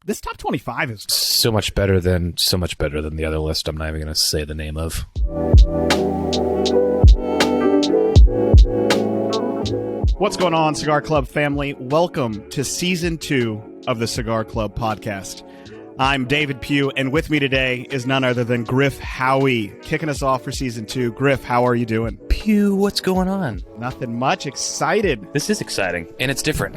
this top 25 is so much better than the other list. I'm not even going to say the name of. What's going on, Cigar Club family? Welcome to Season 2 of the Cigar Club Podcast. I'm David Pugh, and with me today is none other than Griff Howie, kicking us off for Season 2. Griff, how are you doing? Pugh, what's going on? Nothing much. Excited. This is exciting, and it's different.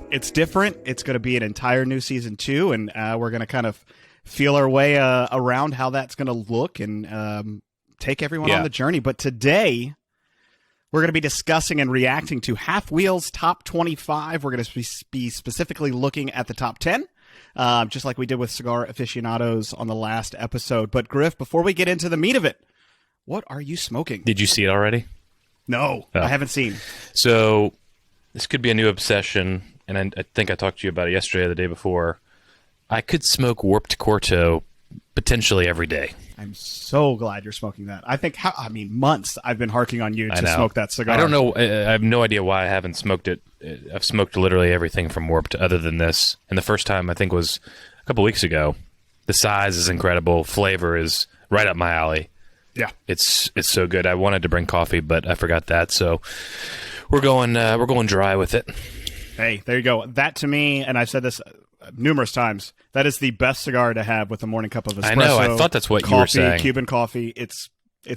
It's different. It's going to be an entire new Season 2, and we're going to kind of feel our way around how that's going to look and take everyone on the journey. But today, we're going to be discussing and reacting to Half Wheel's Top 25. We're going to be specifically looking at the Top 10, just like we did with Cigar Aficionados on the last episode. But Griff, before we get into the meat of it, what are you smoking? Did you see it already? No, I haven't seen. So this could be a new obsession, and I think I talked to you about it yesterday or the day before. I could smoke Warped Corto potentially every day. I'm so glad you're smoking that. I think, months I've been harking on you to smoke that cigar. I don't know. I have no idea why I haven't smoked it. I've smoked literally everything from Warped other than this. And the first time, I think, was a couple weeks ago. The size is incredible. Flavor is right up my alley. Yeah. It's so good. I wanted to bring coffee, but I forgot that. So we're going dry with it. Hey, there you go. That to me, and I've said this numerous times, that is the best cigar to have with a morning cup of espresso. I know. I thought that's what you were saying. Cuban coffee. It's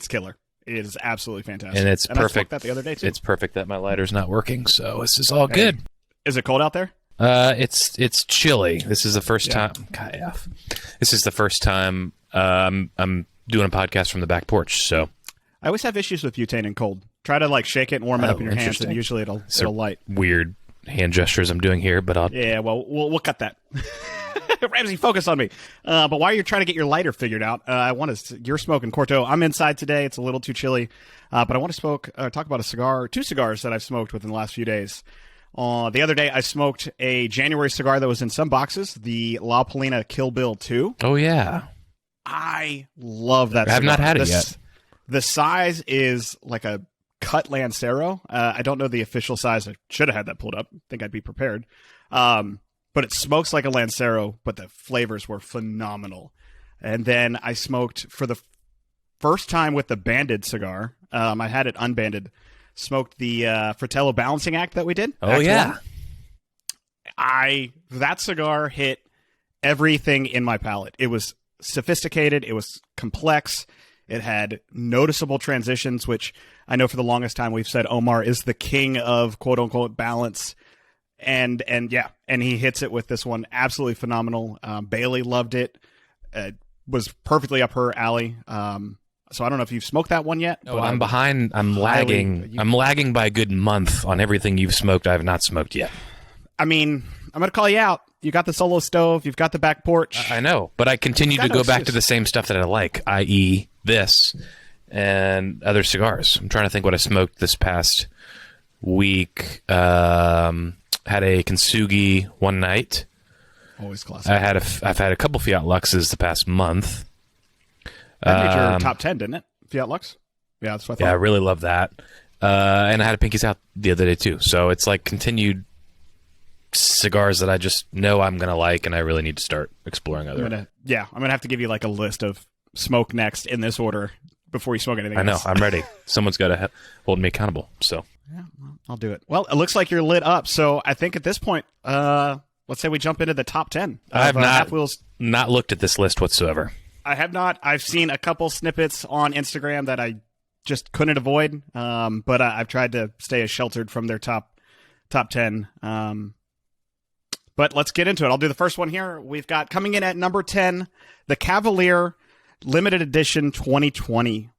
killer. It is absolutely fantastic. And it's perfect. I smoked that the other day too. It's perfect that my lighter's not working, so this is all good. Is it cold out there? It's chilly. This is the first time. This is the first time I'm doing a podcast from the back porch. So I always have issues with butane and cold. Try to shake it and warm it up in your hands, and usually it'll light. Weird hand gestures I'm doing here, but we'll cut that. Ramsey, focus on me. But while you're trying to get your lighter figured out, you're smoking Corto. I'm inside today. It's a little too chilly, but I want to talk about two cigars that I've smoked within the last few days. The other day, I smoked a January cigar that was in some boxes, the La Polina Kill Bill 2. Oh, yeah. I love that cigar. I have not had it yet. The size is like a cut Lancero. I don't know the official size. I should have had that pulled up. I think I'd be prepared. But it smokes like a Lancero, but the flavors were phenomenal. And then I smoked for the first time with the banded cigar. I had it unbanded. Smoked the Fratello Balancing Act that we did. Oh, yeah. That cigar hit everything in my palate. It was sophisticated. It was complex. It had noticeable transitions, which I know for the longest time we've said Omar is the king of quote-unquote balance. And he hits it with this one. Absolutely phenomenal. Bailey loved it. Was perfectly up her alley. So I don't know if you've smoked that one yet. No, I'm behind. I'm lagging. I'm lagging by a good month on everything you've smoked. I have not smoked yet. I mean, I'm going to call you out. You got the solo stove. You've got the back porch. I know, but I continue to go back to the same stuff that I like, i.e. this and other cigars. I'm trying to think what I smoked this past week. Had a Kintsugi one night. Always classic. I've had a couple Fiat Luxes the past month. That made your top 10, didn't it? Fiat Lux? Yeah, that's what I thought. Yeah, I really love that. And I had a Pinky's Out the other day too. So it's like continued cigars that I just know I'm going to like, and I really need to start exploring other. I'm going to have to give you a list of smoke next in this order before you smoke anything else. I know. I'm ready. Someone's got to hold me accountable. So yeah, I'll do it. Well, it looks like you're lit up. So I think at this point, let's say we jump into the top 10. I have not looked at this list whatsoever. I have not. I've seen a couple snippets on Instagram that I just couldn't avoid. But I've tried to stay as sheltered from their top 10. But let's get into it. I'll do the first one here. We've got coming in at number 10, the Cavalier Limited Edition 2020.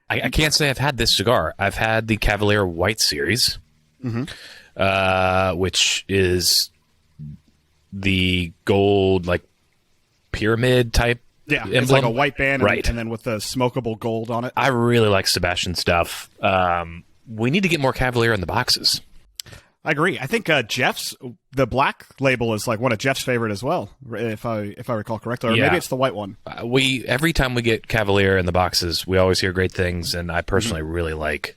I can't say I've had this cigar. I've had the Cavalier White Series, which is the gold, pyramid type. Yeah, emblem. It's like a white band, right? And then with the smokable gold on it. I really like Sebastian stuff. We need to get more Cavalier in the boxes. I agree. I think the black label is one of Jeff's favorite as well, if I recall correctly, or maybe it's the white one. Every time we get Cavalier in the boxes, we always hear great things, and I personally really like.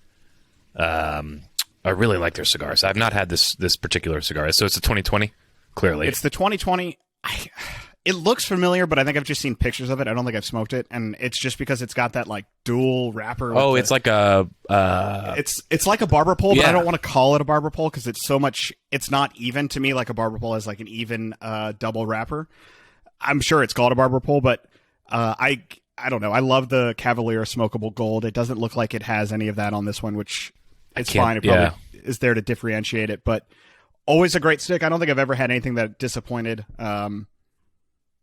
I really like their cigars. I've not had this particular cigar, so it's a 2020 clearly. It's the 2020. It looks familiar, but I think I've just seen pictures of it. I don't think I've smoked it, and it's just because it's got that like dual wrapper. It's like a. It's like a barber pole, but Yeah. I don't want to call it a barber pole because it's so much. It's not even to me. Like a barber pole is like an even double wrapper. I'm sure it's called a barber pole, but I don't know. I love the Cavalier smokable gold. It doesn't look like it has any of that on this one, which it's fine. It probably is there to differentiate it, but always a great stick. I don't think I've ever had anything that disappointed.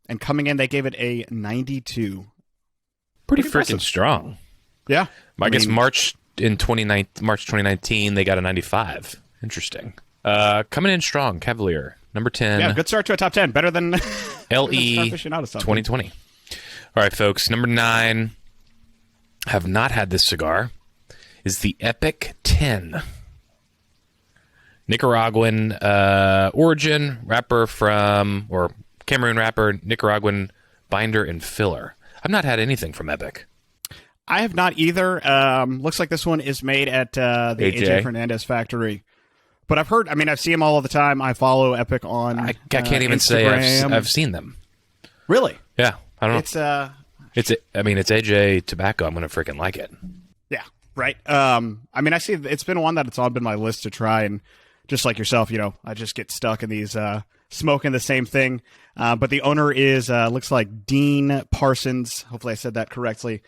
And coming in, they gave it a 92. Pretty freaking strong. Yeah. I guess March 2019, they got a 95. Interesting. Coming in strong, Cavalier, number 10. Yeah, good start to a top 10. Better than LE 2020. All right, folks. Number 9, have not had this cigar, is the Epic 10. Nicaraguan origin, wrapper from, or Cameroon wrapper, Nicaraguan binder and filler. I've not had anything from Epic. I have not either. Looks like this one is made at the AJ Fernandez factory. But I've heard, I've seen them all the time. I follow Epic on I can't even Instagram. say I've seen them. Really? Yeah. I don't know. It's AJ tobacco. I'm going to freaking like it. Yeah, right. I see it's been one that it's on been my list to try, and just like yourself, I just get stuck in these smoking the same thing. But the owner is looks like Dean Parsons. Hopefully I said that correctly.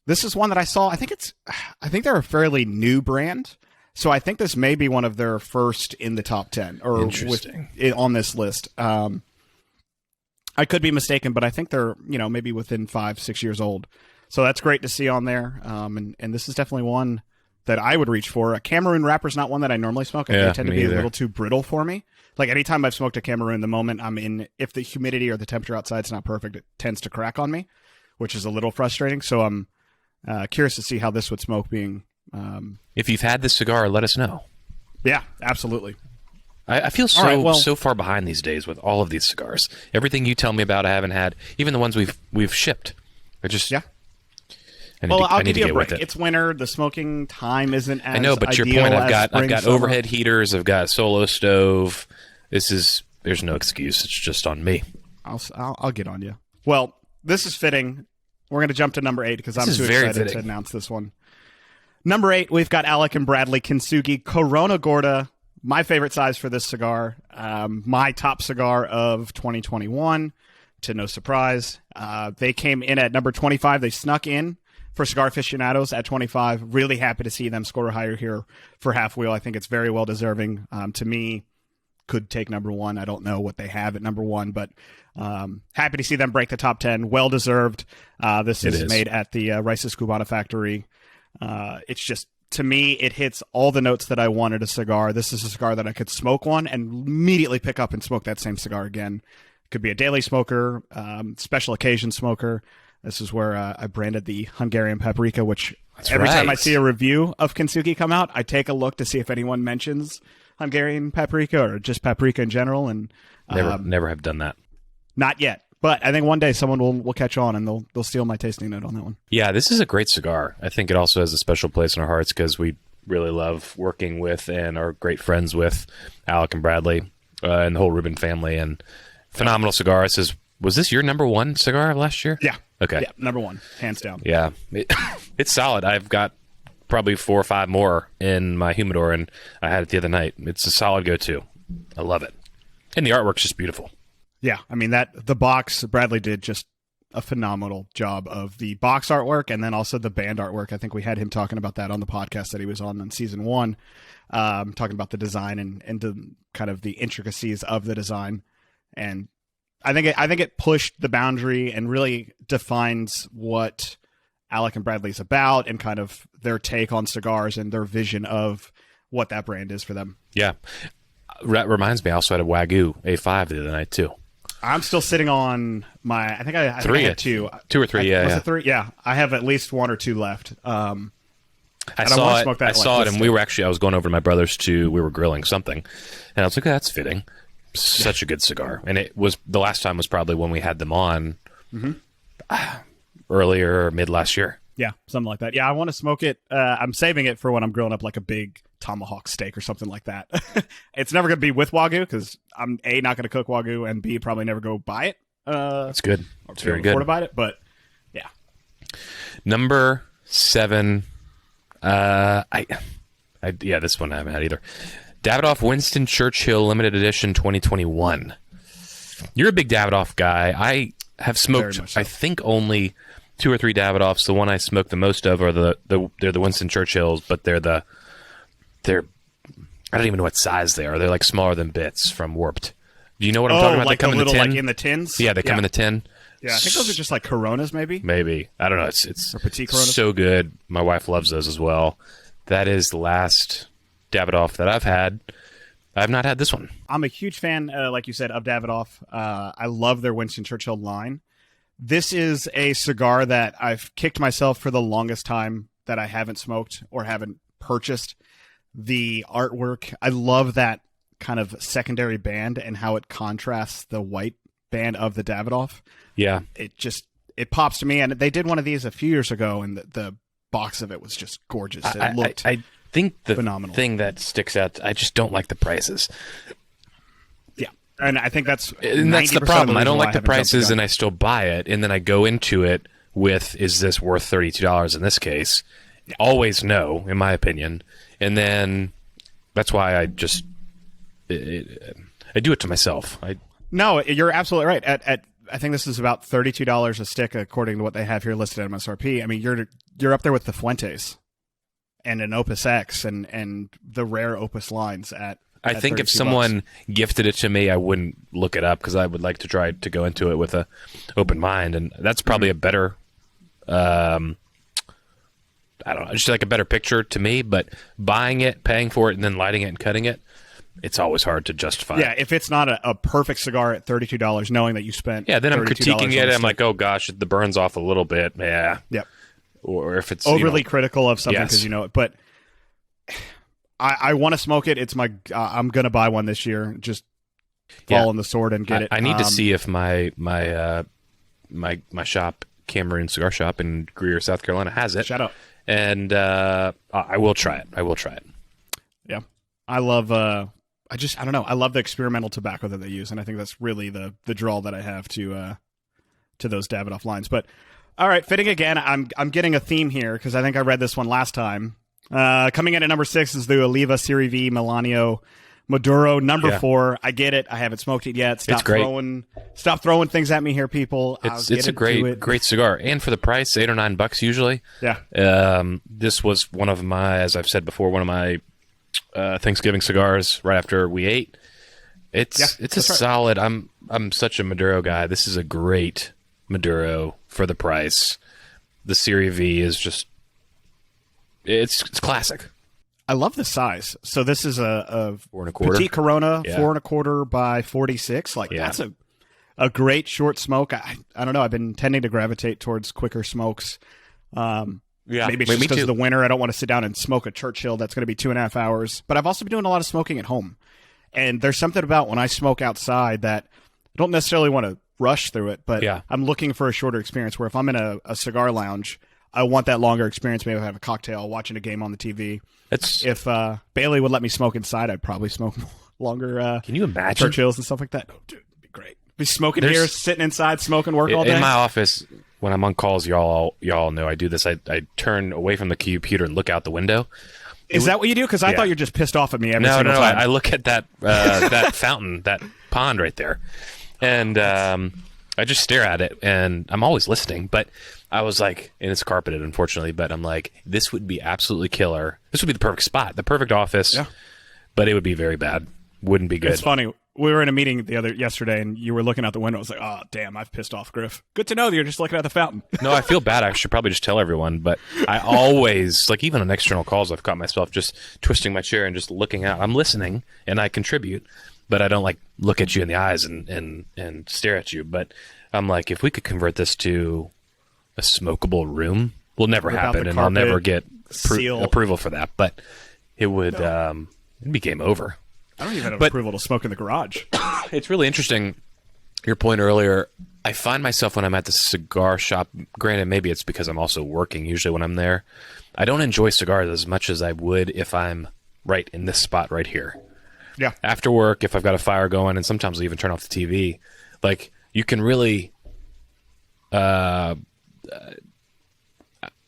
This is one that I saw. I think they're a fairly new brand. So I think this may be one of their first in the top 10 or on this list. I could be mistaken, but I think they're, maybe within 5-6 years old. So that's great to see on there. And this is definitely one that I would reach for. A Cameroon wrapper is not one that I normally smoke. They tend to be a little too brittle for me. Like anytime I've smoked a Cameroon, the moment I'm in, if the humidity or the temperature outside is not perfect, it tends to crack on me, which is a little frustrating. So I'm curious to see how this would smoke being. If you've had this cigar, let us know. Yeah, absolutely. I feel so far behind these days with all of these cigars. Everything you tell me about, I haven't had. Even the ones we've shipped. I'll give you a break. It's winter. The smoking time isn't as I know, but ideal. your point. I've got summer. overhead heaters. I've got solo stove. There's no excuse. It's just on me. I'll get on you. Well, this is fitting. We're going to jump to number 8 because I'm too excited to announce this one. Number 8, we've got Alec and Bradley Kintsugi Corona Gorda. My favorite size for this cigar. My top cigar of 2021. To no surprise, they came in at number 25. They snuck in for Cigar Aficionados at 25. Really happy to see them score higher here for Half Wheel. I think it's very well deserving. To me, could take number 1. I don't know what they have at number 1, but happy to see them break the top 10. Well deserved. This is made at the Rice's Cubana factory. It's just, to me, it hits all the notes that I wanted a cigar. This is a cigar that I could smoke one and immediately pick up and smoke that same cigar again. Could be a daily smoker, special occasion smoker. This is where I branded the Hungarian paprika, which every time I see a review of Kintsugi come out, I take a look to see if anyone mentions Hungarian paprika or just paprika in general. And never have done that. Not yet. But I think one day someone will catch on and they'll steal my tasting note on that one. Yeah, this is a great cigar. I think it also has a special place in our hearts because we really love working with and are great friends with Alec and Bradley and the whole Rubin family. And phenomenal cigar. Was this your number 1 cigar of last year? Yeah. Okay. Yeah, number 1, hands down. Yeah, it's solid. I've got probably 4 or 5 more in my humidor, and I had it the other night. It's a solid go-to. I love it. And the artwork's just beautiful. Yeah, the box, Bradley did just a phenomenal job of the box artwork and then also the band artwork. I think we had him talking about that on the podcast that he was on season 1, talking about the design and the kind of the intricacies of the design. And I think it pushed the boundary and really defines what Alec and Bradley's about and kind of their take on cigars and their vision of what that brand is for them. Yeah. That reminds me, I also had a Wagyu A5 the other night, too. I'm still sitting on my, I think I had 2. 2 or 3, yeah. Was it 3? Yeah. I have at least 1 or 2 left. I saw it, and I was going over to my brother's we were grilling something, and I was like, oh, that's fitting. Such a good cigar. And it was, the last time was probably when we had them on earlier, mid last year. Yeah, something like that. Yeah, I want to smoke it. I'm saving it for when I'm grilling up like a big tomahawk steak or something like that. It's never going to be with Wagyu because I'm A, not going to cook Wagyu, and B, probably never go buy it. That's good. It's very good. Afford to buy it, but yeah. Number 7. This one I haven't had either. Davidoff Winston Churchill Limited Edition 2021. You're a big Davidoff guy. I have smoked, so. I think, only 2 or 3 Davidoffs. The one I smoked the most of are they're the Winston Churchills, but they're I don't even know what size they are. They're like smaller than bits from Warped. Do you know what I'm talking about? Like they come the little, in the tin. like in the tins. Yeah, they come in the tin. Yeah, I think those are just like Coronas, maybe. Maybe, I don't know. It's or petite Coronas. So good. My wife loves those as well. That is the last Davidoff that I've had. I have not had this one. I'm a huge fan, like you said, of Davidoff. I love their Winston Churchill line. This is a cigar that I've kicked myself for the longest time that I haven't smoked or haven't purchased. The artwork, I love that kind of secondary band and how it contrasts the white band of the Davidoff. Yeah. It pops to me. And they did one of these a few years ago, and the box of it was just gorgeous. It looked I think the phenomenal. Thing that sticks out, I just don't like the prices. Yeah. And I think that's the problem. I don't like the prices, and I still buy it. And then I go into it with, is this worth $32 in this case? Yeah. Always no, in my opinion. And then that's why I just I do it to myself. No, you're absolutely right. At I think this is about $32 a stick according to what they have here listed at MSRP. I mean, you're up there with the Fuentes and an Opus X and the rare Opus lines at I think if someone gifted it to me, I wouldn't look it up because I would like to try to go into it with a open mind, and that's probably a better I don't know, just like a better picture to me, but buying it, paying for it, and then lighting it and cutting it, it's always hard to justify. Yeah, if it's not a perfect cigar at $32, knowing that you spent then I'm critiquing it, I'm like, oh gosh, the burn's off a little bit. Yeah. Yep. Or if it's overly critical of something because you know it. But I want to smoke it. It's my I'm going to buy one this year. Just fall on the sword and get it. I need to see if my shop, Cameron Cigar Shop in Greer, South Carolina, has it. Shout out. And I will try it. Yeah. I love I don't know. I love the experimental tobacco that they use, and I think that's really the draw that I have to those Davidoff lines. But all right, fitting again. I'm getting a theme here because I think I read this one last time. Coming in at number 6 is the Oliva Sirivi Melanio Maduro. Number 4. I get it. I haven't smoked it yet. Stop throwing things at me here, people. It's a great cigar, and for the price, $8 or $9 usually. Yeah. This was one of my, as I've said before, one of my Thanksgiving cigars right after we ate. It's a solid. I'm such a Maduro guy. This is a great Maduro for the price. The Sirivi is just it's classic. I love the size. So this is a 4 1/4 petite Corona, 4 1/4 by 46. That's a great short smoke. I don't know. I've been tending to gravitate towards quicker smokes. Maybe it's just because of the winter. I don't want to sit down and smoke a Churchill that's going to be 2.5 hours. But I've also been doing a lot of smoking at home. And there's something about when I smoke outside that I don't necessarily want to rush through it, but I'm looking for a shorter experience where if I'm in a cigar lounge, I want that longer experience. Maybe I have a cocktail, watching a game on the TV. If Bailey would let me smoke inside, I'd probably smoke longer. Can you imagine Churchills and stuff like that? Oh, dude, it'd be great. Be smoking here, sitting inside, smoking work all day. In my office, when I'm on calls, y'all know I do this. I turn away from the computer and look out the window. Is that what you do? Because I thought you're just pissed off at me every single time. I look at that that fountain, that pond right there, and I just stare at it, and I'm always listening. But I was like, and it's carpeted, unfortunately, but I'm like, this would be absolutely killer. This would be the perfect spot, the perfect office, but it would be very bad. Wouldn't be good. It's funny. We were in a meeting yesterday, and you were looking out the window. I was like, oh, damn, I've pissed off Griff. Good to know that you're just looking at the fountain. No, I feel bad. I should probably just tell everyone, but I always, even on external calls, I've caught myself just twisting my chair and just looking out. I'm listening, and I contribute, but I don't, look at you in the eyes and stare at you. But I'm like, if we could convert this to a smokable room, will never happen, and I'll never get approval for that, but it would it'd be game over. I don't even have approval to smoke in the garage. It's really interesting, your point earlier. I find myself when I'm at the cigar shop, granted, maybe it's because I'm also working usually when I'm there, I don't enjoy cigars as much as I would if I'm right in this spot right here. Yeah. After work, if I've got a fire going, and sometimes I'll even turn off the TV, like, you can really, I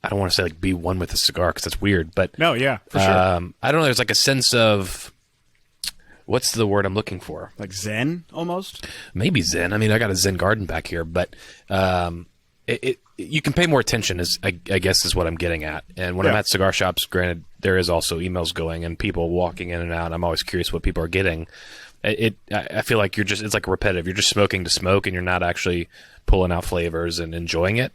don't want to say, like, be one with the cigar because that's weird, but... No, yeah, for sure. I don't know, there's like a sense of... What's the word I'm looking for? Like zen, almost? Maybe zen. I mean, I got a zen garden back here, but you can pay more attention, I guess is what I'm getting at. And when I'm at cigar shops, granted, there is also emails going and people walking in and out. I'm always curious what people are getting. I feel like it's like repetitive. You're just smoking to smoke, and you're not actually pulling out flavors and enjoying it.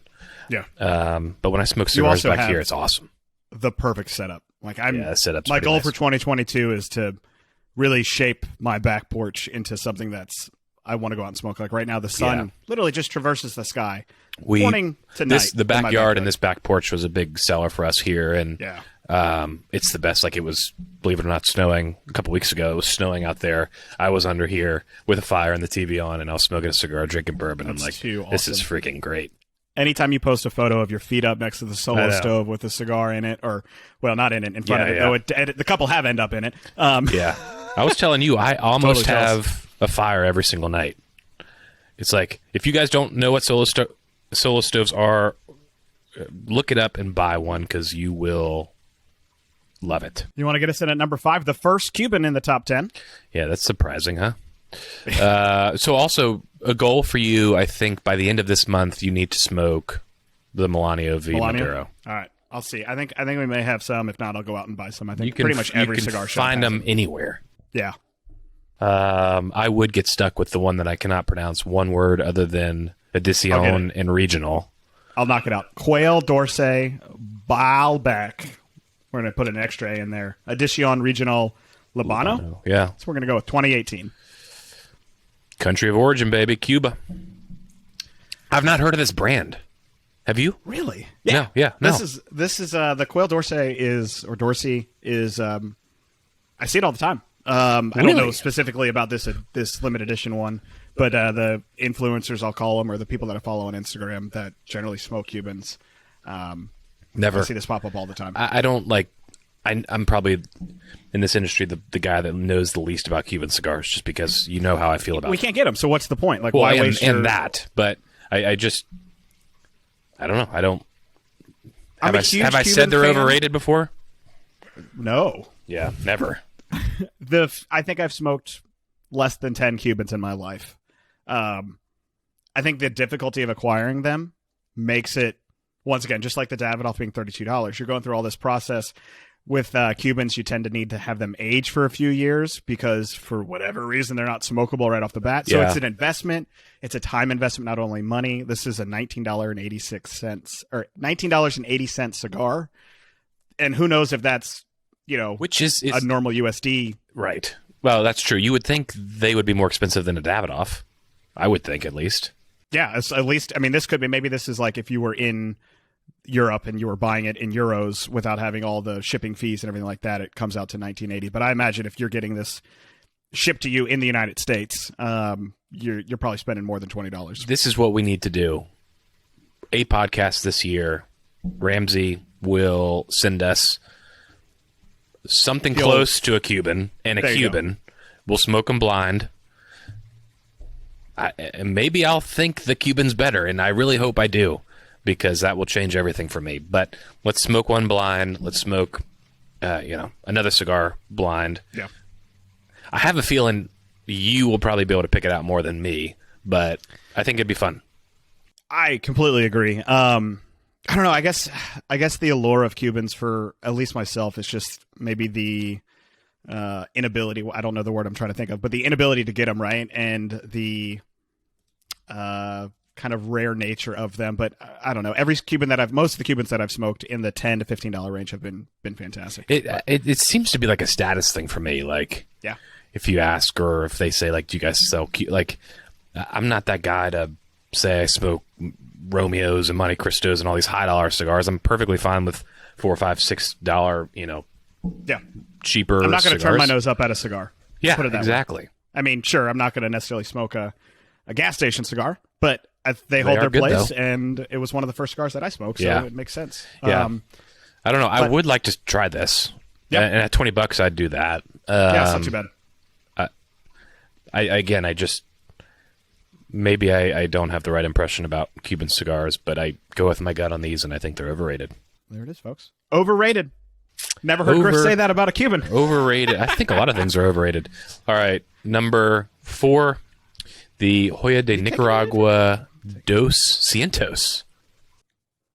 Yeah. But when I smoke cigars back here, it's awesome. The perfect setup. Like setup's my goal nice. for 2022 is to really shape my back porch into something that's I want to go out and smoke. Like right now, the sun literally just traverses the sky. Morning to night. The backyard and this back porch was a big seller for us here, and it's the best. Like, it was, believe it or not, snowing a couple weeks ago. It was snowing out there. I was under here with a fire and the TV on, and I was smoking a cigar, drinking bourbon. I'm like, this is freaking great. Anytime you post a photo of your feet up next to the solo stove with a cigar in it, or, well, not in it, in front of it, though the couple have end up in it. I was telling you, I almost have a fire every single night. It's like, if you guys don't know what solo stoves are, look it up and buy one, because you will love it. You want to get us in at number 5, the first Cuban in the top 10? Yeah, that's surprising, huh? So also, a goal for you, I think, by the end of this month, you need to smoke the Melanio v. Maduro. All right, I'll see. I think we may have some. If not, I'll go out and buy some. I think pretty much every cigar shop find them anywhere. Yeah. I would get stuck with the one that I cannot pronounce one word other than Edición and Regional. I'll knock it out. Quail Dorsey Baalbek. We're going to put an extra A in there. Edición Regional Libano. Yeah. So we're going to go with 2018. Country of origin, baby. Cuba. I've not heard of this brand. Have you? Really? Yeah. No. This is the Quail Dorsey is I see it all the time. I don't know specifically about this limited edition one, but the influencers, I'll call them, or the people that I follow on Instagram that generally smoke Cubans. Never. I see this pop up all the time. I don't like. I'm probably in this industry the guy that knows the least about Cuban cigars, just because you know how I feel about. We can't get them, so what's the point? Like, well, why waste your... that? But I just I don't know. I don't. Have I said they're overrated before? No. Yeah, never. I think I've smoked less than 10 Cubans in my life. I think the difficulty of acquiring them makes it, once again, just like the Davidoff being $32. You're going through all this process. With Cubans, you tend to need to have them age for a few years because for whatever reason, they're not smokable right off the bat. So it's an investment. It's a time investment, not only money. This is a $19.86 or $19.80 cigar. And who knows if that's, which is a normal USD. Right. Well, that's true. You would think they would be more expensive than a Davidoff. I would think, at least. Yeah, at least. I mean, this could be, maybe this is like if you were in Europe and you were buying it in euros without having all the shipping fees and everything like that, it comes out to $19.80. But I imagine if you're getting this shipped to you in the United States, you're probably spending more than $20. This is what we need to do. A podcast this year. Ramsey will send us something close to a Cuban and a Cuban. We'll smoke them blind. Maybe I'll think the Cuban's better, and I really hope I do, because that will change everything for me. But let's smoke one blind. Let's smoke, another cigar blind. Yeah. I have a feeling you will probably be able to pick it out more than me, but I think it'd be fun. I completely agree. I don't know. I guess the allure of Cubans for at least myself is just maybe the inability. I don't know the word I'm trying to think of, but the inability to get them right and the kind of rare nature of them. But I don't know. Most of the Cubans that I've smoked in the $10 to $15 range have been fantastic. It seems to be like a status thing for me. Like, yeah, if you ask or if they say like, do you guys sell? Like, I'm not that guy to say I smoke Romeos and Monte Cristos and all these $high cigars. I'm perfectly fine with $4, $5, $6, cheaper. I'm not going to turn my nose up at a cigar. Yeah, put it that exactly. way. I mean, sure, I'm not going to necessarily smoke a gas station cigar, but They hold their good, place, though. and it was one of the first cigars that I smoked, so it makes sense. Yeah. I don't know. I would like to try this. Yep. And at $20, I'd do that. Yeah, it's not too bad. I just maybe I don't have the right impression about Cuban cigars, but I go with my gut on these, and I think they're overrated. There it is, folks. Overrated. Never heard Griff say that about a Cuban. Overrated. I think a lot of things are overrated. All right, number 4, the Joya de Nicaragua Dos Cientos.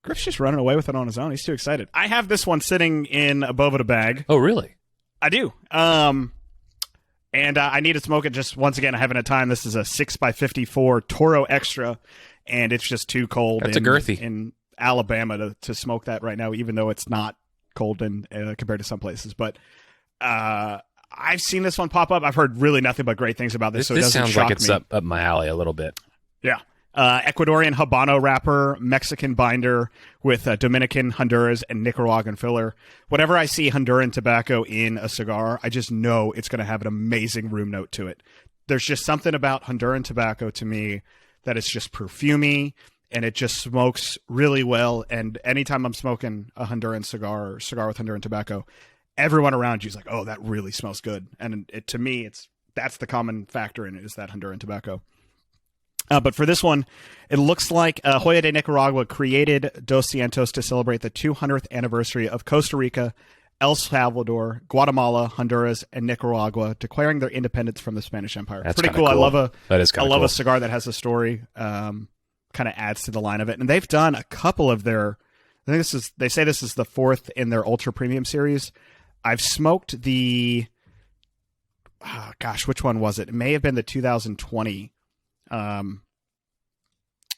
Griff's just running away with it on his own. He's too excited. I have this one sitting in a Boveda bag. Oh, really? I do. And I need to smoke it just once again. I haven't had time. This is a 6x54 Toro Extra, and it's just too cold. That's a girthy. In Alabama to smoke that right now, even though it's not cold in compared to some places. But I've seen this one pop up. I've heard really nothing but great things about this. So it doesn't sounds shock like it's me. up my alley a little bit. Yeah. Ecuadorian Habano wrapper, Mexican binder with Dominican, Honduras, and Nicaraguan filler. Whenever I see Honduran tobacco in a cigar, I just know it's going to have an amazing room note to it. There's just something about Honduran tobacco to me that is just perfumey, and it just smokes really well. And anytime I'm smoking a Honduran cigar or cigar with Honduran tobacco, everyone around you is like, oh, that really smells good. And to me, that's the common factor in it, is that Honduran tobacco. But for this one, it looks like Joya de Nicaragua created Dos Cientos to celebrate the 200th anniversary of Costa Rica, El Salvador, Guatemala, Honduras, and Nicaragua declaring their independence from the Spanish Empire. That's pretty cool. I love a cigar that has a story. Kind of adds to the line of it. And they've done a couple of their. I think they say this is the 4th in their ultra premium series. I've smoked the. Oh, gosh, which one was it? It may have been the 2020.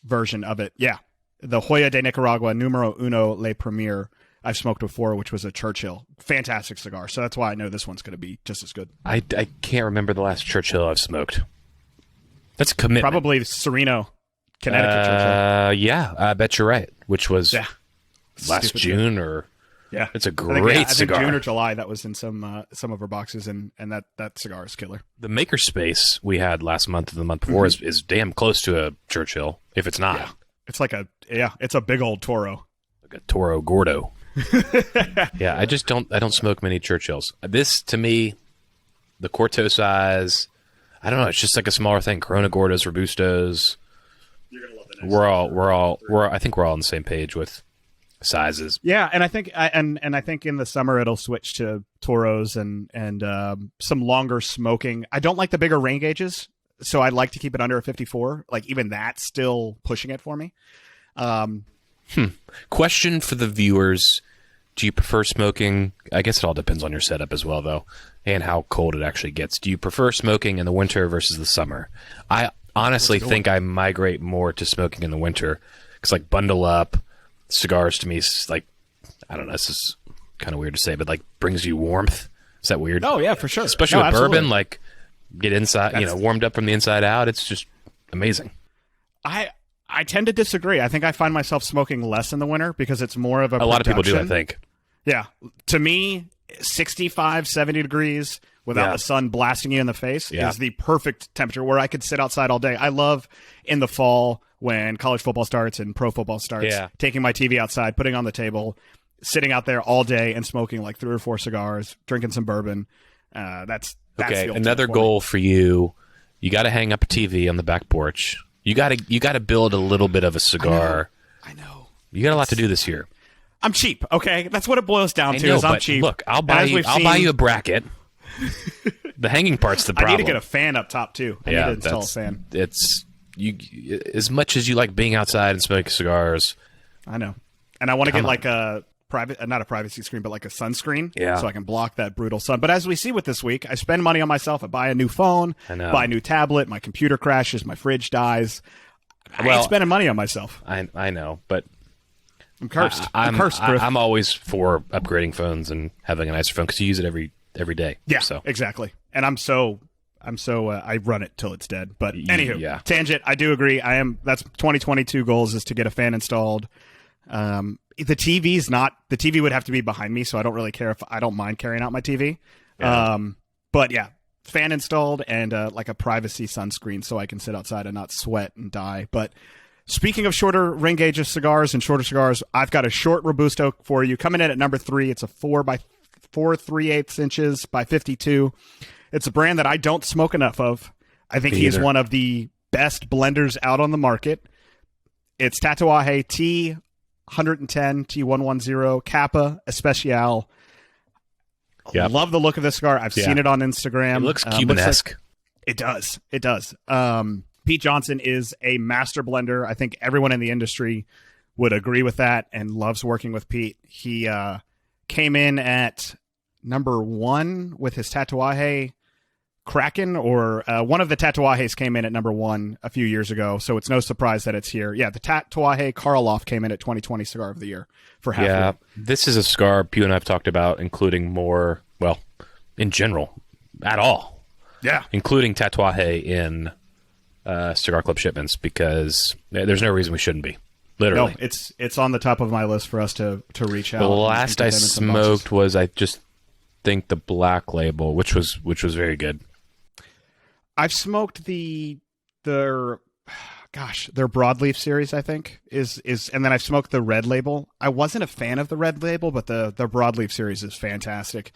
Version of it. Yeah. The Joya de Nicaragua Numero Uno Le Premier I've smoked before, which was a Churchill. Fantastic cigar. So that's why I know this one's going to be just as good. I can't remember the last Churchill I've smoked. That's a commitment. Probably Sereno, Connecticut Churchill. Yeah, I bet you're right. Which was last June or... Yeah, it's a great cigar. I think June or July that was in some of our boxes, and that cigar is killer. The makerspace we had last month and the month before is damn close to a Churchill. If it's not, it's like it's a big old Toro, like a Toro Gordo. Yeah, I don't smoke many Churchills. This to me, the Corto size, I don't know. It's just like a smaller thing. Corona Gordos, Robustos. You're gonna love the next I think we're all on the same page with sizes. Yeah, and I think I think in the summer it'll switch to Toros and some longer smoking. I don't like the bigger rain gauges, so I like to keep it under a 54. Like even that's still pushing it for me. Question for the viewers: do you prefer smoking? I guess it all depends on your setup as well, though, and how cold it actually gets. Do you prefer smoking in the winter versus the summer? I honestly think I migrate more to smoking in the winter because, like, bundle up. Cigars to me is like, I don't know, this is kind of weird to say, but like brings you warmth. Is that weird? Oh yeah, for sure. Especially with bourbon, like get inside, warmed up from the inside out. It's just amazing. I tend to disagree. I think I find myself smoking less in the winter because it's more of a lot of people do, I think. Yeah. To me, 65, 70 degrees without the sun blasting you in the face is the perfect temperature where I could sit outside all day. I love in the fall when college football starts and pro football starts, taking my TV outside, putting it on the table, sitting out there all day and smoking like 3 or 4 cigars, drinking some bourbon. That's okay. Another goal for you. You got to hang up a TV on the back porch. You got to build a little bit of a cigar. I know. You got a lot to do this year. I'm cheap. Okay, that's what it boils down to. I'm cheap. Look, I'll buy you a bracket. The hanging part's the problem. I need to get a fan up top too. I need to install a fan. It's you as much as you like being outside and smoking cigars. I know, and I want to get like a not a privacy screen, but like a sunscreen, so I can block that brutal sun. But as we see with this week, I spend money on myself. I buy a new phone, buy a new tablet. My computer crashes, my fridge dies. I ain't spending money on myself. I know, but I'm cursed. I'm cursed, Griff. I'm always for upgrading phones and having a nicer phone because you use it every day. Yeah, so exactly. And I run it till it's dead. But anywho, tangent. I do agree. That's 2022 goals is to get a fan installed. The TV would have to be behind me, so I don't really care if I don't mind carrying out my TV. Yeah. But yeah, fan installed and like a privacy sunscreen so I can sit outside and not sweat and die. But Speaking of shorter ring gauge cigars and shorter cigars, I've got a short Robusto for you. Coming in at number 3, it's a 4 by 4 3/8 inches by 52. It's a brand that I don't smoke enough of. I think he's one of the best blenders out on the market. It's Tatuaje T110, T110, Kappa Especial. Yep. Love the look of this cigar. I've seen it on Instagram. It looks Cuban-esque. It does. Pete Johnson is a master blender. I think everyone in the industry would agree with that and loves working with Pete. He came in at number 1 with his Tatuaje Kraken, or one of the Tatuajes came in at number 1 a few years ago, so it's no surprise that it's here. Yeah, the Tatuaje Karloff came in at 2020 Cigar of the Year for half. Yeah, this is a cigar Pew and I have talked about including more, well, in general, at all. Yeah. Including Tatuaje in Cigar Club shipments, because there's no reason we shouldn't be. Literally. No, it's on the top of my list for us to reach out. The last I smoked was, I just think, the Black Label, which was very good. I've smoked their broadleaf series, I think, is and then I've smoked the Red Label. I wasn't a fan of the Red Label, but the broadleaf series is fantastic.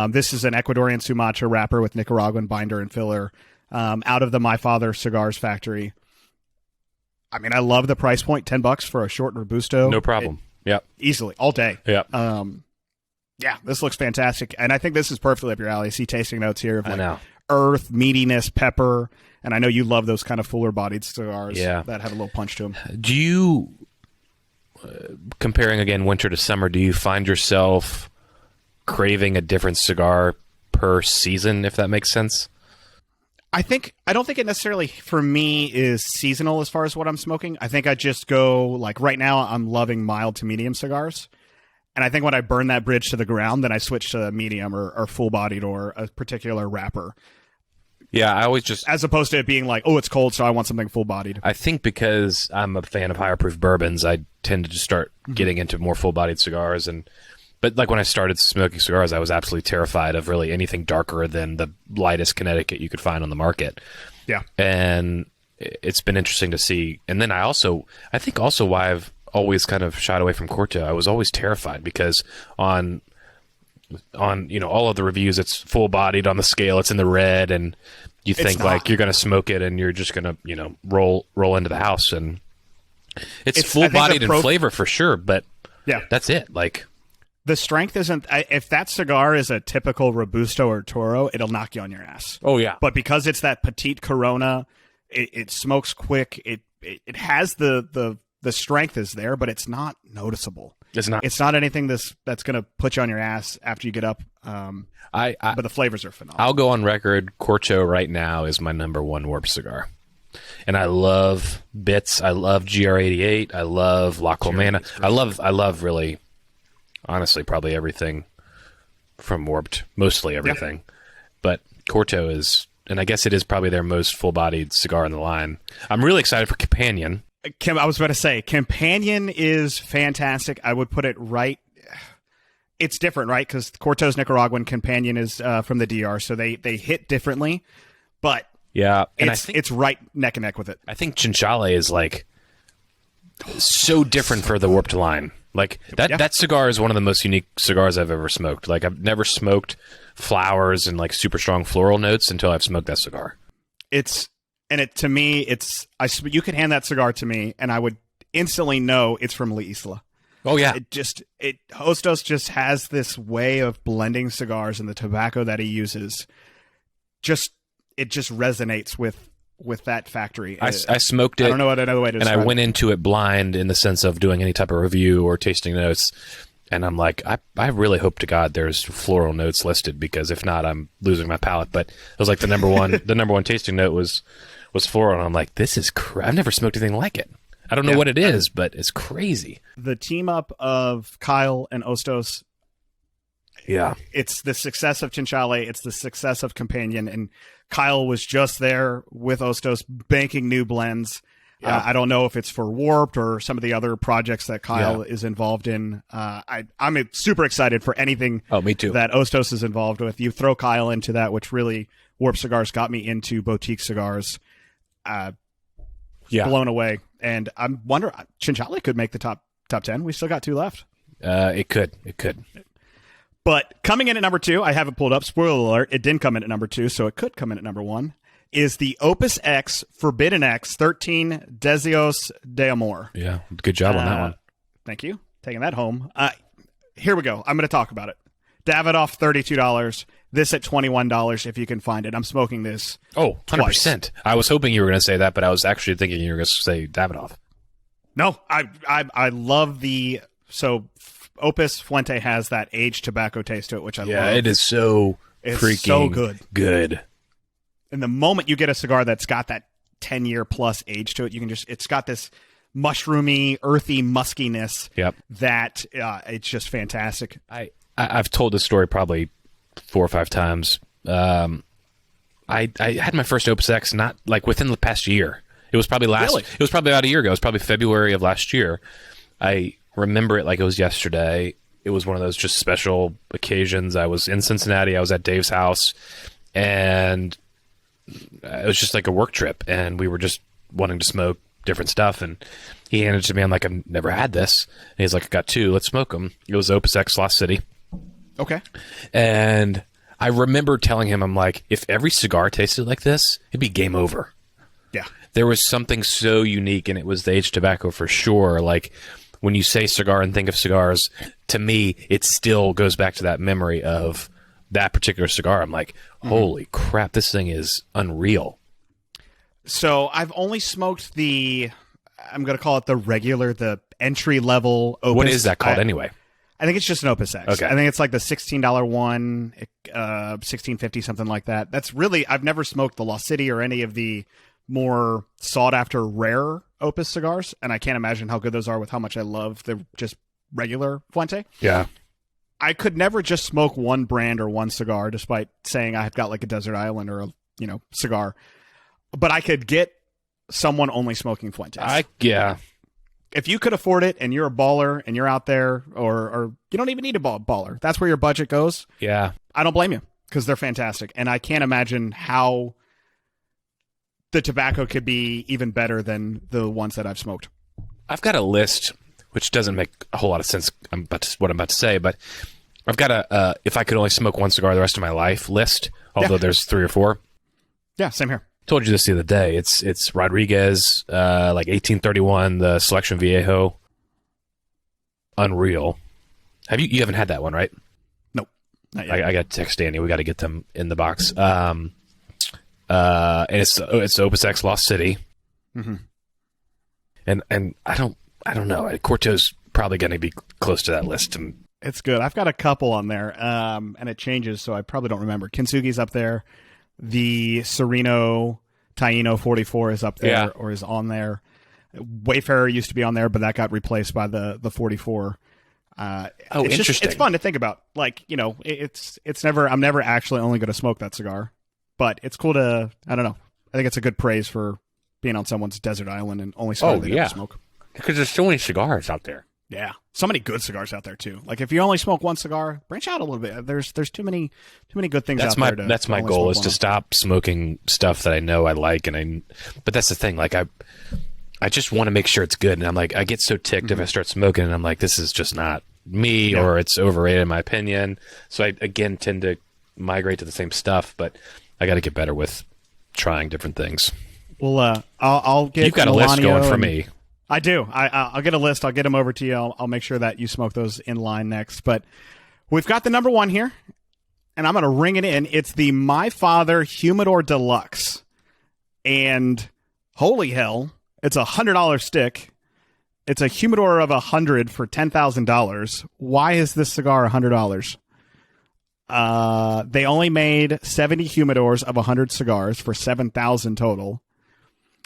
This is an Ecuadorian Sumatra wrapper with Nicaraguan binder and filler, out of the My Father Cigars factory. I mean, I love the price point, $10 for a short Robusto. No problem. Yep. Easily, all day. Yep. Yeah, this looks fantastic. And I think this is perfectly up your alley. I see tasting notes here of earth, meatiness, pepper. And I know you love those kind of fuller-bodied cigars that have a little punch to them. Do you, comparing again winter to summer, do you find yourself craving a different cigar per season, if that makes sense? I don't think it necessarily, for me, is seasonal as far as what I'm smoking. I think I just go, like right now, I'm loving mild to medium cigars. And I think when I burn that bridge to the ground, then I switch to medium or full-bodied or a particular wrapper. Yeah, I always just... As opposed to it being like, oh, it's cold, so I want something full-bodied. I think because I'm a fan of higher proof bourbons, I tend to just start getting into more full-bodied cigars. But like when I started smoking cigars, I was absolutely terrified of really anything darker than the lightest Connecticut you could find on the market. Yeah. And it's been interesting to see. And then I think also why I've always kind of shied away from Corto. I was always terrified because on all of the reviews, it's full bodied on the scale, it's in the red, and you think like you're going to smoke it and you're just going to roll into the house, and it's full bodied in flavor for sure, but that's it. Like, the strength isn't. If that cigar is a typical Robusto or Toro, it'll knock you on your ass. Oh yeah. But because it's that petite Corona, it smokes quick. It has the strength is there, but it's not noticeable. It's not. It's not anything that's going to put you on your ass after you get up. But the flavors are phenomenal. I'll go on record. Corcho right now is my number 1 warped cigar, and I love Bits. I love GR88. I love La Colmena. I love really, honestly, probably everything from warped. Mostly everything, but Corto is, and I guess it is probably their most full-bodied cigar in the line. I'm really excited for Companion. I was about to say, Companion is fantastic. I would put it right. It's different, right? Because Corto's Nicaraguan, Companion is from the DR, so they hit differently. But yeah, and it's right neck and neck with it. I think Chinchale is like so different for the warped line. Like that cigar is one of the most unique cigars I've ever smoked. Like I've never smoked flowers and like super strong floral notes until I've smoked that cigar. To me, you could hand that cigar to me, and I would instantly know it's from La Isla. Oh yeah, Hostos just has this way of blending cigars, and the tobacco that he uses, it just resonates with that factory. I smoked it. I don't know what another way to describe it. And I went into it blind in the sense of doing any type of review or tasting notes. And I'm like, I really hope to God there's floral notes listed, because if not, I'm losing my palate. But it was like the number one tasting note was floral, and I'm like, this is I've never smoked anything like it. I don't know what it is, but it's crazy. The team up of Kyle and Ostos. Yeah, it's the success of Chinchale. It's the success of Companion, and Kyle was just there with Ostos banking new blends. Yeah. I don't know if it's for Warped or some of the other projects that Kyle is involved in. I'm super excited for anything me too. That Ostos is involved with. You throw Kyle into that, which really Warped Cigars got me into boutique cigars. blown away. And I'm wondering, Chinchale could make the top 10. We still got 2 left. It could. But coming in at number 2, I have it pulled up. Spoiler alert, it didn't come in at number 2, so it could come in at number 1, is the Opus X Forbidden X 13 Deseos de Amor. Yeah, good job on that one. Thank you. Taking that home. Here we go. I'm going to talk about it. Davidoff, $32. This at $21 if you can find it. I'm smoking this. Oh, 100%. Twice. I was hoping you were going to say that, but I was actually thinking you were going to say Davidoff. No, I love the... So Opus Fuente has that aged tobacco taste to it, which I love. Yeah, it is so freaking good. And the moment you get a cigar that's got that 10-year plus age to it, you can just... It's got this mushroomy, earthy muskiness that it's just fantastic. I've told this story probably 4 or 5 times. I had my first Opus X not like within the past year. It was probably It was probably about a year ago. It was probably February of last year. I remember it like it was yesterday. It was one of those just special occasions. I was in Cincinnati. I was at Dave's house, and it was just like a work trip, and we were just wanting to smoke different stuff, and he handed it to me. I'm like, I've never had this. And he's like, I got 2. Let's smoke them. It was Opus X Lost City. Okay. And I remember telling him, I'm like, if every cigar tasted like this, it'd be game over. Yeah. There was something so unique, and it was the aged tobacco for sure. Like, when you say cigar and think of cigars, to me, it still goes back to that memory of that particular cigar. I'm like, holy crap, this thing is unreal. So I've only smoked I'm going to call it the entry-level Opus. What is that called anyway? I think it's just an Opus X. Okay. I think it's like the $16 one, $16.50, something like that. That's really, I've never smoked the Lost City or any of the more sought-after rare Opus cigars, and I can't imagine how good those are with how much I love the just regular Fuente. Yeah. I could never just smoke one brand or one cigar, despite saying I've got like a Desert Island or a cigar. But I could get someone only smoking Fuentes. Yeah. If you could afford it and you're a baller and you're out there, or you don't even need a baller, that's where your budget goes. Yeah. I don't blame you, because they're fantastic. And I can't imagine how the tobacco could be even better than the ones that I've smoked. I've got a list, which doesn't make a whole lot of sense what I'm about to say, but I've got a if I could only smoke one cigar the rest of my life list, although there's 3 or 4. Yeah, same here. Told you this the other day. It's Rodriguez, like 1831, the Selection Viejo. Unreal. You haven't had that one, right? Nope. Not yet. I got to text Danny. We got to get them in the box. And it's Opus X Lost City. Mm-hmm. And I don't know. Corto's probably going to be close to that list. It's good. I've got a couple on there, and it changes, so I probably don't remember. Kintsugi's up there. The Sereno Taino 44 is up there, or is on there. Wayfarer used to be on there, but that got replaced by the 44. Interesting. It's fun to think about. Like, it's never. I'm never actually only going to smoke that cigar, but it's cool to. I don't know. I think it's a good praise for being on someone's desert island and only smoking they never smoke. Because there's so many cigars out there. Yeah, so many good cigars out there too. Like if you only smoke one cigar, branch out a little bit. There's too many good things out there. That's my goal, is to stop smoking stuff that I know I like, but that's the thing. Like I just want to make sure it's good, and I'm like, I get so ticked if I start smoking, and I'm like, this is just not me, or it's overrated in my opinion. So I again tend to migrate to the same stuff, but I got to get better with trying different things. Well, I'll get. You've got a list going for me. I do. I'll get a list. I'll get them over to you. I'll make sure that you smoke those in line next. But we've got the number 1 here, and I'm going to ring it in. It's the My Father Humidor Deluxe. And holy hell, it's $100 stick. It's a Humidor of 100 for $10,000. Why is this cigar $100? They only made 70 Humidors of 100 cigars for $7,000 total.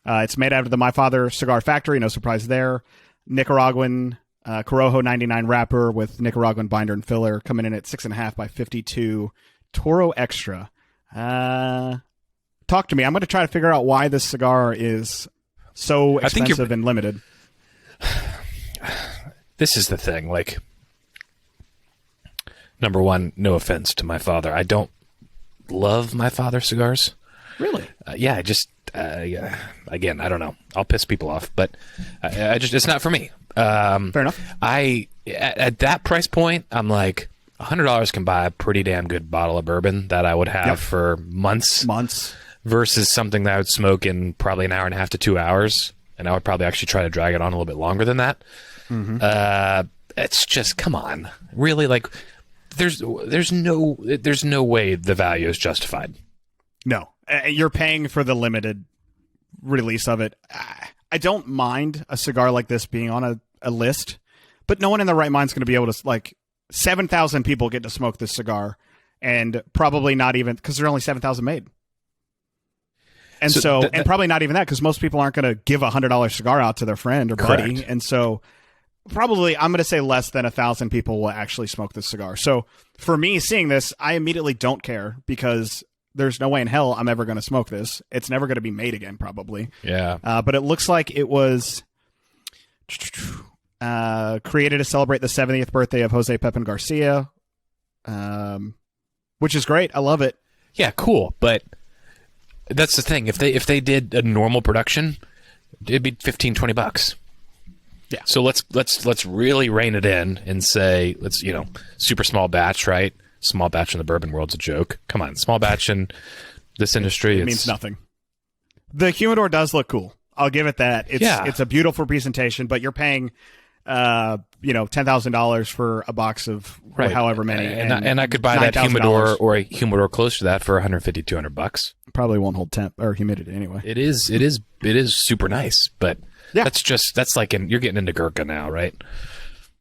It's made out of the My Father Cigar Factory. No surprise there. Nicaraguan Corojo 99 wrapper with Nicaraguan binder and filler, coming in at 6.5 by 52. Toro Extra. Talk to me. I'm going to try to figure out why this cigar is so expensive and limited. This is the thing. Like, number one, no offense to My Father. I don't love My Father cigars. Really? Yeah, again, I don't know. I'll piss people off, but it's not for me. Fair enough. At that price point, I'm like, $100 can buy a pretty damn good bottle of bourbon that I would have for months. Versus something that I would smoke in probably an hour and a half to 2 hours. And I would probably actually try to drag it on a little bit longer than that. Mm-hmm. It's just, come on. Really? Like, there's no way the value is justified. No. You're paying for the limited release of it. I don't mind a cigar like this being on a list, but no one in their right mind is going to be able to, like, 7,000 people get to smoke this cigar, and probably not even, because there are only 7,000 made. And and probably not even that, because most people aren't going to give a $100 cigar out to their friend or buddy. Correct. And so probably, I'm going to say less than 1,000 people will actually smoke this cigar. So for me, seeing this, I immediately don't care, because there's no way in hell I'm ever going to smoke this. It's never going to be made again, probably. Yeah. But it looks like it was created to celebrate the 70th birthday of Jose Pepin Garcia, which is great. I love it. Yeah, cool. But that's the thing. If they did a normal production, it'd be $15-$20. Yeah. So let's really rein it in and say, super small batch, right? Small batch in the bourbon world's a joke. Come on, small batch in this industry, it means nothing. The Humidor does look cool. I'll give it that. It's a beautiful presentation, but you're paying $10,000 for a box of however many, and I could buy that Humidor or a Humidor close to that for $150-$200. Probably won't hold temp or humidity anyway. It is super nice, but that's like you're getting into Gurkha now, right?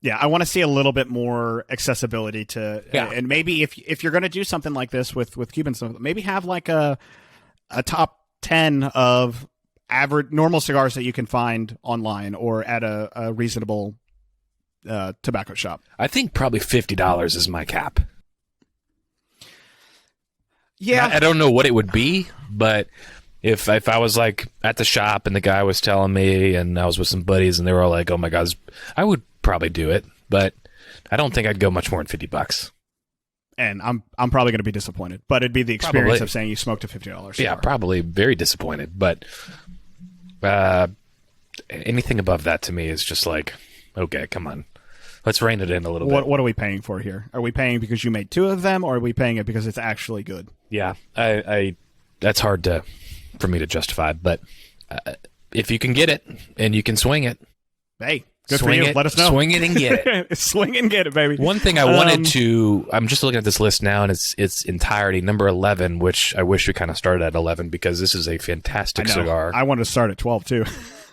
Yeah, I want to see a little bit more accessibility to, and maybe if you're going to do something like this with Cuban stuff, maybe have like a top 10 of average normal cigars that you can find online or at a reasonable tobacco shop. I think probably $50 is my cap. Yeah, I don't know what it would be, but if I was like at the shop and the guy was telling me, and I was with some buddies and they were all like, "Oh my God," I would probably do it, but I don't think I'd go much more than $50. And I'm probably going to be disappointed, but it'd be the experience of saying you smoked a $50 cigar. Yeah, probably very disappointed, but anything above that to me is just like, okay, come on. Let's rein it in a little bit. What are we paying for here? Are we paying because you made 2 of them, or are we paying it because it's actually good? Yeah, I that's hard for me to justify, but if you can get it and you can swing it, hey, good for you. Let us know. Swing it and get it. Swing and get it, baby. One thing I wanted to, I'm just looking at this list now, and it's entirety, number 11, which I wish we kind of started at 11, because this is a fantastic cigar. I wanted to start at 12 too.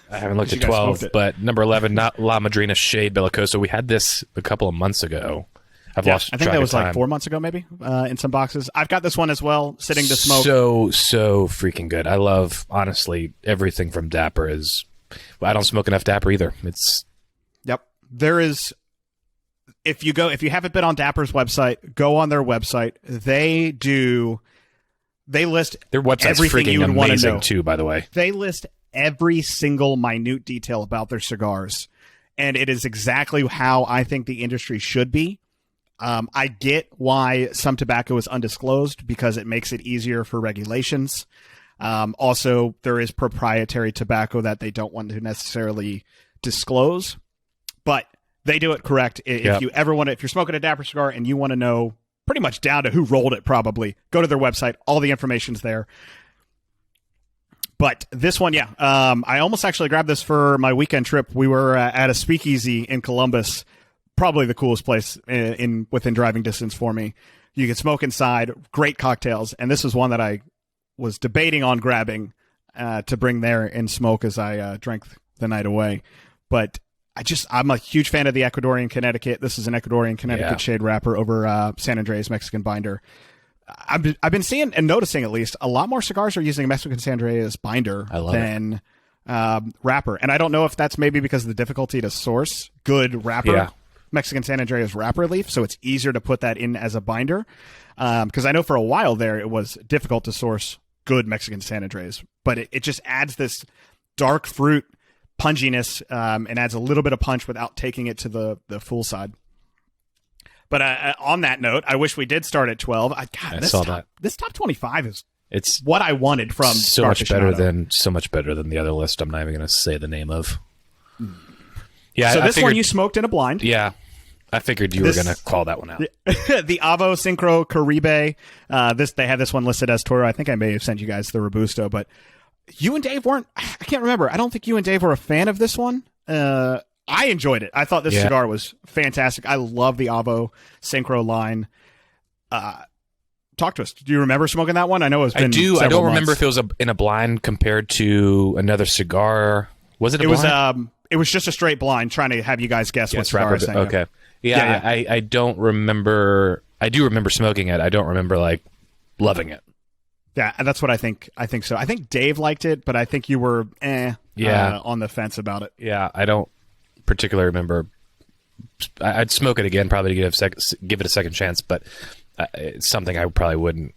I haven't looked at 12, but number 11, not La Madrina Shade Bellicoso. We had this a couple of months ago. I've lost track of time. I think that was like 4 months ago, maybe, in some boxes. I've got this one as well, sitting to smoke. So freaking good. I love, honestly, everything from Dapper is... Well, I don't smoke enough Dapper either. Yep. There is... If you haven't been on Dapper's website, go on their website. They list their website's everything you would want to know. Too, by the way. They list every single minute detail about their cigars, and it is exactly how I think the industry should be. I get why some tobacco is undisclosed, because it makes it easier for regulations. Also, there is proprietary tobacco that they don't want to necessarily disclose, but they do it correct. If you ever want to, if you're smoking a Dapper cigar and you want to know pretty much down to who rolled it, probably go to their website. All the information's there. But this one, I almost actually grabbed this for my weekend trip. We were at a speakeasy in Columbus, probably the coolest place within driving distance for me. You can smoke inside, great cocktails, and this is one that I was debating on grabbing to bring there and smoke as I drank the night away. But I'm a huge fan of the Ecuadorian Connecticut. This is an Ecuadorian Connecticut shade wrapper over San Andreas Mexican binder. I've been seeing and noticing, at least, a lot more cigars are using Mexican San Andreas binder than wrapper. And I don't know if that's maybe because of the difficulty to source good wrapper, Mexican San Andreas wrapper leaf, so it's easier to put that in as a binder. Because I know for a while there it was difficult to source good Mexican San Andreas, but it just adds this dark fruit punginess and adds a little bit of punch without taking it to the full side. But on that note, I wish we did start at 12. I saw that. This top 25 is It's what I wanted from so much better than the other list. I'm not even going to say the name of. Yeah. So this one you smoked in a blind. Yeah. I figured you were going to call that one out. The Avo Synchro Caribe. They had this one listed as Toro. I think I may have sent you guys the Robusto, but you and Dave weren't. I can't remember. I don't think you and Dave were a fan of this one. I enjoyed it. I thought this cigar was fantastic. I love the Avo Synchro line. Talk to us. Do you remember smoking that one? I know it's been. I do. I don't remember months. if it was in a blind compared to another cigar. Was it a blind? It was just a straight blind, trying to have you guys guess what cigar I was saying. Okay. Yeah. I don't remember. I do remember smoking it. I don't remember loving it. Yeah, that's what I think. I think so. I think Dave liked it, but I think you were on the fence about it. Yeah, I don't particularly remember. I'd smoke it again, probably to give it a second chance, but it's something I probably wouldn't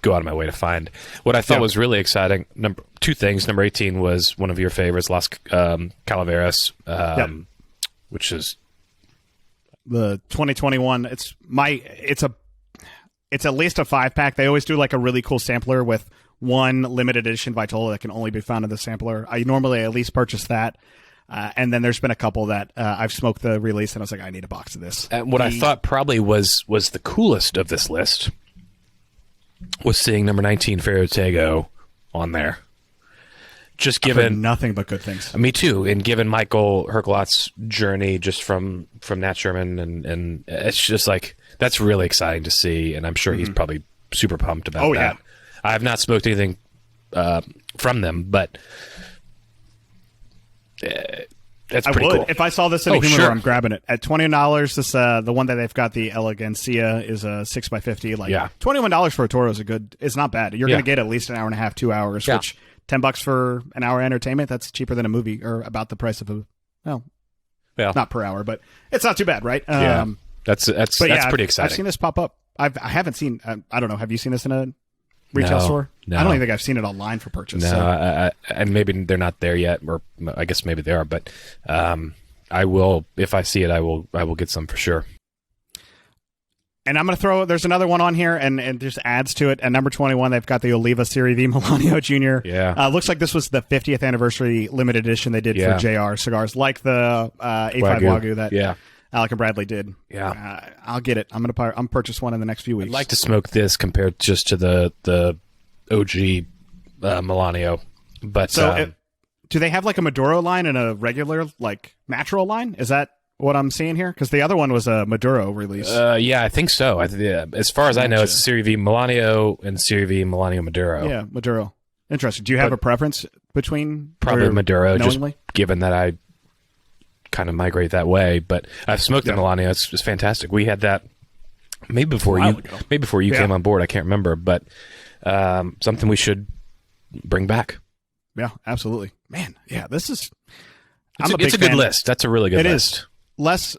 go out of my way to find. What I thought was really exciting, two things. Number 18 was one of your favorites, Las Calaveras, which is the 2021. It's at least a 5-pack. They always do like a really cool sampler with one limited edition Vitola that can only be found in the sampler. I normally at least purchase that. And then there's been a couple that I've smoked the release, and I was like, I need a box of this. And what I thought probably was the coolest of this list was seeing number 19 Ferrotego on there. Just given nothing but good things. Me too, and given Michael Herkelot's journey just from Nat Sherman, and it's just like that's really exciting to see, and I'm sure he's probably super pumped about that. Yeah. I have not smoked anything from them, but that's pretty cool. If I saw this in a humidor, I'm grabbing it. At $20, this the one that they've got, the Elegancia, is a 6x50. $21 for a Toro is not bad. You're going to get at least an hour and a half, 2 hours, which $10 for an hour entertainment, that's cheaper than a movie, or about the price of not per hour, but it's not too bad, right? That's pretty exciting. I've seen this pop up. I haven't seen, I don't know, have you seen this in a retail store? No. I don't even think I've seen it online for purchase. No, and maybe they're not there yet, or I guess maybe they are, but I will, if I see it, I will get some for sure. And I'm going to there's another one on here, and just adds to it. At number 21, they've got the Oliva Sirivi Melanio Jr. Yeah. Looks like this was the 50th anniversary limited edition they did for JR Cigars, like the A5 Wagyu that Alec and Bradley did. Yeah. I'll get it. I'm going to purchase one in the next few weeks. I'd like to smoke this compared just to the OG Melanio. But do they have like a Maduro line and a regular, like, natural line? Is that what I'm seeing here? Because the other one was a Maduro release. Yeah, I think so. As far as I know, it's Sirivi Melanio and Sirivi Melanio Maduro. Yeah, Maduro. Interesting. Do you have a preference between? Probably Maduro, just given that I kind of migrate that way. But I've smoked the Melanio. It's fantastic. We had that maybe before you came on board. I can't remember, but something we should bring back. Yeah, absolutely. Man, yeah, this is. It's a good list. That's a really good list. Is. Less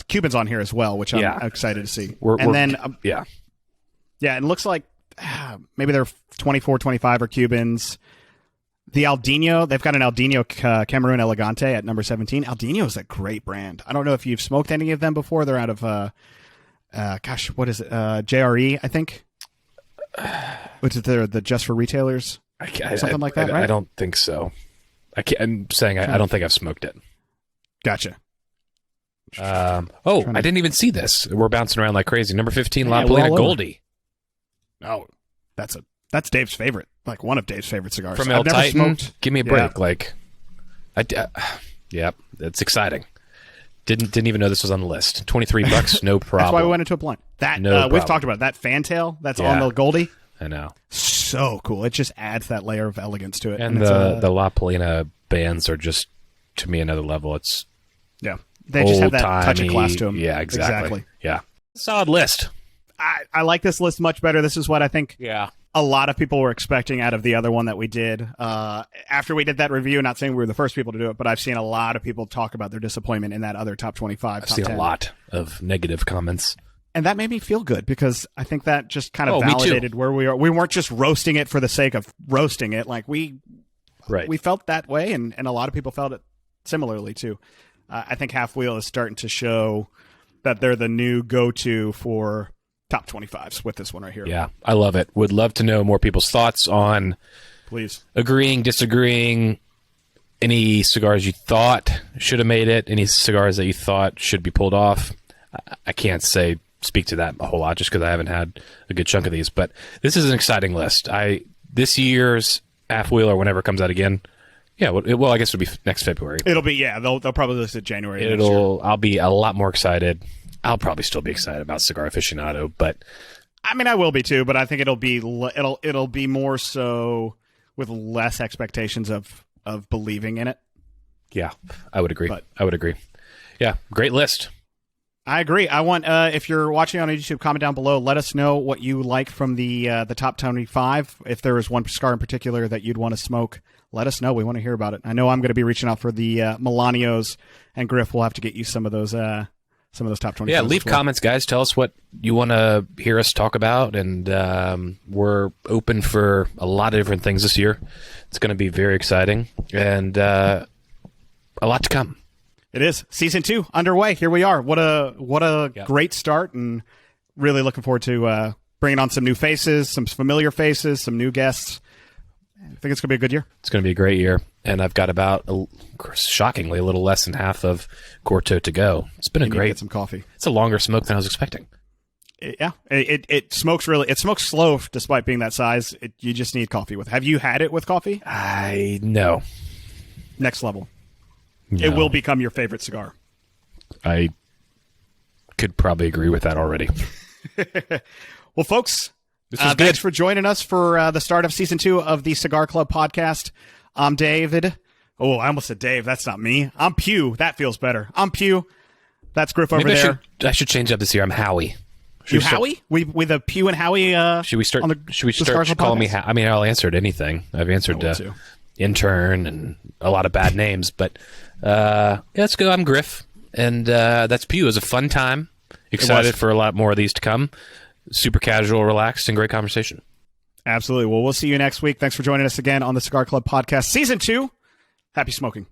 Cubans on here as well, which I'm excited to see. And it looks like maybe they're 24, 25 are Cubans. The Aldino, they've got an Aldino Cameroon Elegante at number 17. Aldino is a great brand. I don't know if you've smoked any of them before. They're out of, what is it? JRE, I think. Which is the just for retailers? Something like that, right? I don't think so. I'm saying I don't think I've smoked it. Gotcha. I didn't even see this. We're bouncing around like crazy. Number 15, La Polina Goldie. Oh, that's Dave's favorite. Like one of Dave's favorite cigars. From El Titan. Give me a break. It's exciting. Didn't even know this was on the list. $23, no problem. That's why we went into a blind. We've talked about it. That fantail that's on the Goldie. I know. So cool. It just adds that layer of elegance to it. And the La Polina bands are just, to me, another level. It's they just have that touch of class to them. Yeah, exactly. Yeah. Solid list. I like this list much better. This is what I think a lot of people were expecting out of the other one that we did. After we did that review, not saying we were the first people to do it, but I've seen a lot of people talk about their disappointment in that other top 25, I've seen 10. A lot of negative comments. And that made me feel good because I think that just kind of validated where we are. We weren't just roasting it for the sake of roasting it. Like we felt that way, and a lot of people felt it similarly too. I think Half Wheel is starting to show that they're the new go-to for top 25s with this one right here. Yeah, I love it. Would love to know more people's thoughts on please agreeing, disagreeing, any cigars you thought should have made it, any cigars that you thought should be pulled off. I can't speak to that a whole lot just because I haven't had a good chunk of these, but this is an exciting list. This year's half-wheel or whenever it comes out again, well, I guess it'll be next February. It'll be, they'll probably list it January. I'll be a lot more excited. I'll probably still be excited about Cigar Aficionado, but I mean, I will be too. But I think it'll be more so with less expectations of believing in it. Yeah, I would agree. Yeah, great list. I agree. I want if you're watching on YouTube, comment down below. Let us know what you like from the top 25. If there is one cigar in particular that you'd want to smoke, let us know. We want to hear about it. I know I'm going to be reaching out for the Melanios, and Griff will have to get you some of those top 25. Yeah, leave comments, guys. Tell us what you want to hear us talk about, and we're open for a lot of different things this year. It's going to be very exciting, and a lot to come. It is. Season 2 underway. Here we are. What a great start, and really looking forward to bringing on some new faces, some familiar faces, some new guests. I think it's going to be a good year. It's going to be a great year, and I've got about, shockingly, a little less than half of Corto to go. It's been get some coffee. It's a longer smoke than I was expecting. It smokes it smokes slow despite being that size. You just need coffee with. Have you had it with coffee? No. Next level. No. It will become your favorite cigar. I could probably agree with that already. Well, folks, this was good. Thanks for joining us for the start of Season 2 of the Cigar Club Podcast. I'm David. Oh, I almost said Dave. That's not me. I'm Pew. That feels better. I'm Pew. That's Griff over there. I should change up this year. I'm Howie. Howie? We the Pew and Howie. Should we start calling me? I mean, I'll answer to anything. I've answered to intern and a lot of bad names, but let's go. I'm Griff, and that's Pew. It was a fun time. Excited for a lot more of these to come. Super casual, relaxed, and great conversation. Absolutely. Well, we'll see you next week. Thanks for joining us again on the Cigar Club Podcast, Season 2. Happy smoking.